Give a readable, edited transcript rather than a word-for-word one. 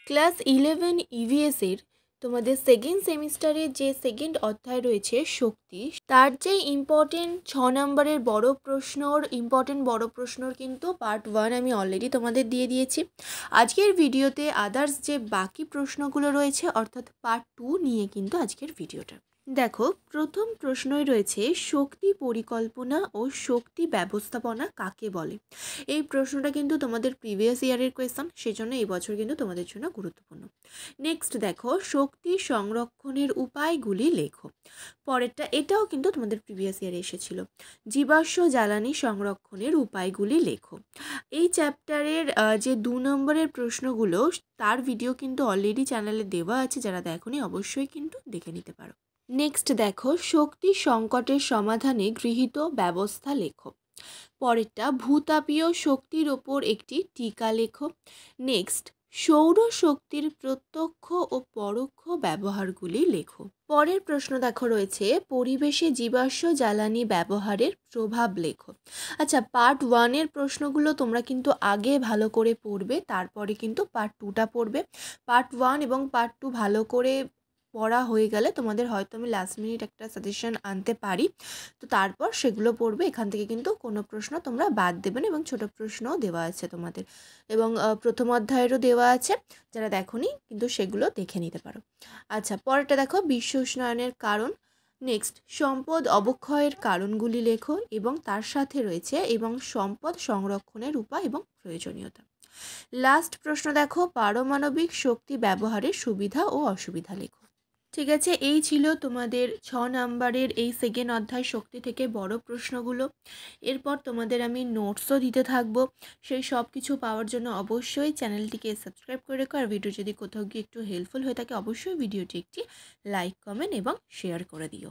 Class 11 EVS এর তোমাদের second সেমিস্টারে যে সেকেন্ড অধ্যায় রয়েছে শক্তি, তার যে ইম্পর্টেন্ট 6 নম্বরের বড় প্রশ্নর কিন্তু পার্ট 1 আমি অলরেডি তোমাদের দিয়ে দিয়েছি। আজকের ভিডিওতে আদার্স যে বাকি প্রশ্নগুলো রয়েছে অর্থাৎ পার্ট 2 নিয়ে কিন্তু আজকের ভিডিওটা। দেখো, প্রথম প্রশ্নই রয়েছে শক্তি পরিকল্পনা ও শক্তি ব্যবস্থাপনা কাকে বলে। এই প্রশ্নটা কিন্তু তোমাদের প্রিভিয়াস ইয়ারের কোয়েশ্চন, সেজন্য এই বছর কিন্তু তোমাদের জন্য গুরুত্বপূর্ণ। নেক্সট দেখো, শক্তি সংরক্ষণের উপায়গুলি লেখো। পরেরটা এটাও কিন্তু তোমাদের প্রিভিয়াস ইয়ারে এসেছিল। জীবাশ্ম জ্বালানি সংরক্ষণের উপায়গুলি লেখো। এই চ্যাপ্টারের যে 2 নম্বরের প্রশ্নগুলো, তার ভিডিও কিন্তু অলরেডি চ্যানেলে দেওয়া আছে, যারা দেখোনি অবশ্যই কিন্তু দেখে নিতে পারো। নেক্সট দেখো, শক্তি সংকটের সমাধানে গৃহীত ব্যবস্থা লেখো। পরেরটা ভূতাপীয় শক্তির ওপর একটি টিকা লেখো। নেক্সট, সৌর শক্তির প্রত্যক্ষ ও পরোক্ষ ব্যবহারগুলি লেখো। পরের প্রশ্ন দেখো রয়েছে পরিবেশে জীবাশ্ম জ্বালানি ব্যবহারের প্রভাব লেখো। আচ্ছা, পার্ট 1-এর প্রশ্নগুলো তোমরা কিন্তু আগে ভালো করে পড়বে, তারপরে কিন্তু পার্ট 2টা পড়বে। পার্ট 1 এবং পার্ট 2 ভালো করে পড়া হয়ে গেলে তোমাদের হয়তো আমি লাস্ট মিনিট একটা সাজেশন আনতে পারি, তো তারপর সেগুলো পড়বে। এখান থেকে কিন্তু কোনো প্রশ্ন তোমরা বাদ দেবে না, এবং ছোটো প্রশ্নও দেওয়া আছে তোমাদের, এবং প্রথম অধ্যায়েরও দেওয়া আছে, যারা দেখোনি কিন্তু সেগুলো দেখে নিতে পারো। আচ্ছা, পরেরটা দেখো, বিশ্ব উষ্ণায়নের কারণ। নেক্সট, সম্পদ অবক্ষয়ের কারণগুলি লেখো, এবং তার সাথে রয়েছে এবং সম্পদ সংরক্ষণের উপায় এবং প্রয়োজনীয়তা। লাস্ট প্রশ্ন দেখো, পারমাণবিক শক্তি ব্যবহারের সুবিধা ও অসুবিধা লেখো। ঠিক আছে, এই ছিল তোমাদের 6 নম্বরের এই সেকেন্ড অধ্যায় শক্তি থেকে বড় প্রশ্নগুলো। এরপর তোমাদের আমি নোটসও দিতে থাকবো। সেই সব কিছু পাওয়ার জন্য অবশ্যই চ্যানেলটিকে সাবস্ক্রাইব করে রেখো। আর ভিডিও যদি কোথাও গিয়ে একটু হেল্পফুল হয়ে থাকে অবশ্যই ভিডিওটি একটি লাইক, কমেন্ট এবং শেয়ার করে দিও।